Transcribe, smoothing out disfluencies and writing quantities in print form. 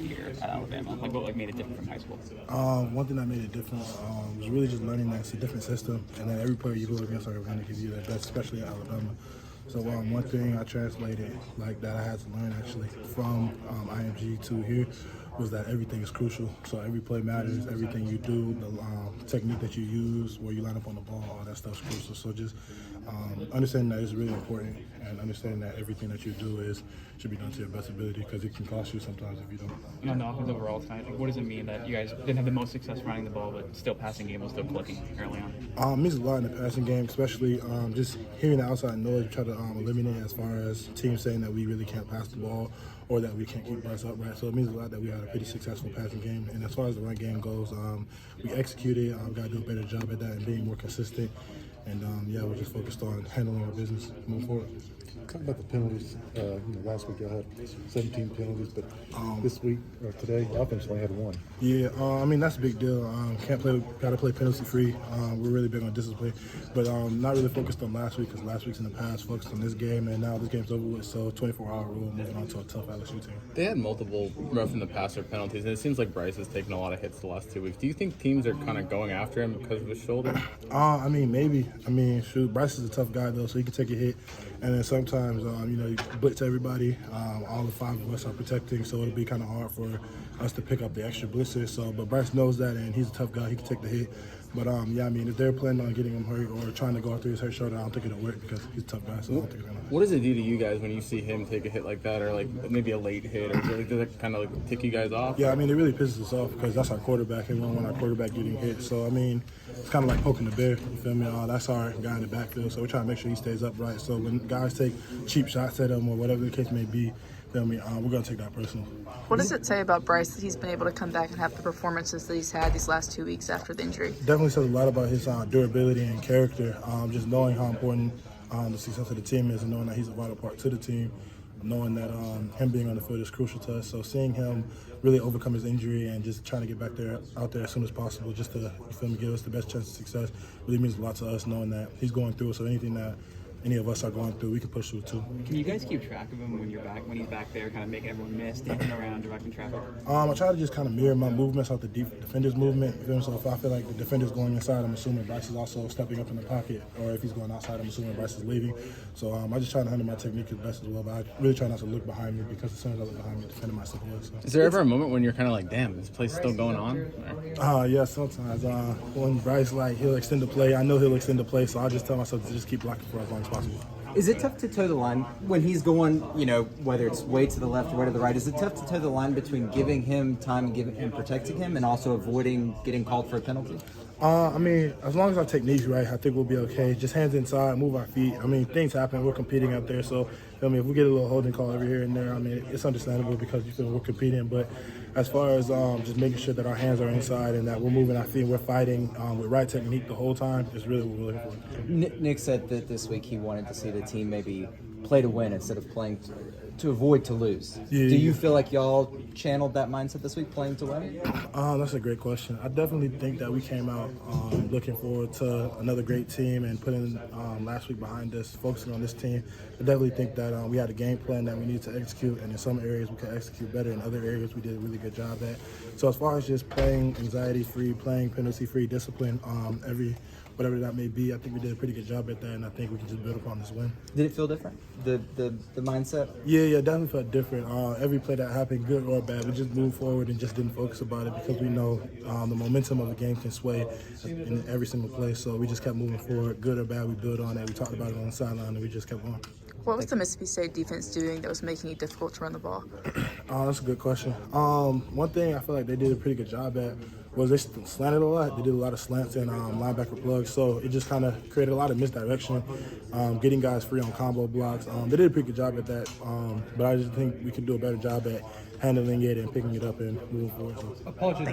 here at Alabama? Like, what made it different from high school? One thing that made it different was really just learning that it's a different system, and that every player you go against are going to give you their best, especially at Alabama. So one thing I translated, like that I had to learn actually from IMG to here, was that everything is crucial. So every play matters, everything you do, the technique that you use, where you line up on the ball, all that stuff's crucial. So just understanding that is really important, and understanding that everything that you do should be done to your best ability, because it can cost you sometimes if you don't. And on the offense overall tonight, like, what does it mean that you guys didn't have the most success running the ball, but still passing game was still clicking early on? It means a lot in the passing game, especially just hearing the outside noise, try to eliminate as far as teams saying that we really can't pass the ball or that we can't keep Bryce upright. So it means a lot that we had a pretty successful passing game. And as far as the run game goes, we executed. We've got to do a better job at that and being more consistent. And we're just focused on handling our business moving forward. Talk about the penalties. Last week y'all had 17 penalties, but this week or today, offense only had one. Yeah, that's a big deal. Got to play penalty free. We're really big on discipline, but not really focused on last week, because last week's in the past, focused on this game, and now this game's over with. So 24-hour rule, moving on to a tough LSU team. They had multiple roughing the passer penalties, and it seems like Bryce has taken a lot of hits the last 2 weeks. Do you think teams are kind of going after him because of his shoulder? Maybe. Shoot, Bryce is a tough guy though, so he can take a hit, and then sometimes you blitz everybody. All the five of us are protecting, so it'll be kind of hard for us to pick up the extra blitzers. So, but Bryce knows that, and he's a tough guy. He can take the hit. But if they're planning on getting him hurt or trying to go after his hurt shoulder, I don't think it'll work, because he's a tough guy. So I don't think it's gonna. What does it do to you guys when you see him take a hit like that, or like maybe a late hit, or does it kind of like tick you guys off? Yeah, it really pisses us off, because that's our quarterback, and we don't want our quarterback getting hit. So it's kind of like poking the bear. You feel me? That's our guy in the backfield. So we're trying to make sure he stays upright. So when guys take cheap shots at him or whatever the case may be, we're going to take that personal. What does it say about Bryce that he's been able to come back and have the performances that he's had these last 2 weeks after the injury? Definitely says a lot about his durability and character. Just knowing how important the success of the team is, and knowing that he's a vital part to the team, knowing that him being on the field is crucial to us. So seeing him really overcome his injury and just trying to get back out there as soon as possible, just to give us the best chance of success, really means a lot to us, knowing that he's going through it. So anything that any of us are going through, we can push through too. Can you guys keep track of him when he's back there, kind of making everyone miss, dancing around, directing traffic? I try to just kind of mirror my movements off the defender's movement. So if I feel like the defender's going inside, I'm assuming Bryce is also stepping up in the pocket. Or if he's going outside, I'm assuming Bryce is leaving. So I just try to handle my technique as best as well. But I really try not to look behind me, because as soon as I look behind me, defending myself away. So. Is there ever a moment when you're kind of like, damn, this play's still going on? Yeah, sometimes. When Bryce, he'll extend the play, I know he'll extend the play, so I just tell myself to just keep blocking for as long as possible. Is it tough to toe the line when he's going, whether it's way to the left or way to the right? Is it tough to toe the line between giving him time and protecting him, and also avoiding getting called for a penalty? As long as our technique's right, I think we'll be okay. Just hands inside, move our feet. Things happen. We're competing out there, so if we get a little holding call over here and there, it's understandable, because we're competing. But as far as just making sure that our hands are inside and that we're moving our feet, we're fighting with right technique the whole time, is really what we're looking for. Nick said that this week he wanted to see the team maybe play to win instead of playing to avoid to lose. Yeah, Do you feel like y'all channeled that mindset this week, playing to win? That's a great question. I definitely think that we came out looking forward to another great team and putting last week behind us, focusing on this team. I definitely think that we had a game plan that we needed to execute, and in some areas we could execute better. In other areas we did a really good job at. So as far as just playing anxiety-free, playing penalty-free, discipline, whatever that may be, I think we did a pretty good job at that, and I think we can just build upon this win. Did it feel different, the mindset? Yeah, definitely felt different. Every play that happened, good or bad, we just moved forward and just didn't focus about it, because we know the momentum of the game can sway in every single play. So we just kept moving forward, good or bad, we built on it. We talked about it on the sideline, and we just kept going. What was the Mississippi State defense doing that was making it difficult to run the ball? That's a good question. One thing I feel like they did a pretty good job at was they slanted a lot. They did a lot of slants and linebacker plugs, so it just kind of created a lot of misdirection, getting guys free on combo blocks. They did a pretty good job at that, but I just think we could do a better job at handling it and picking it up and moving forward. Apologies.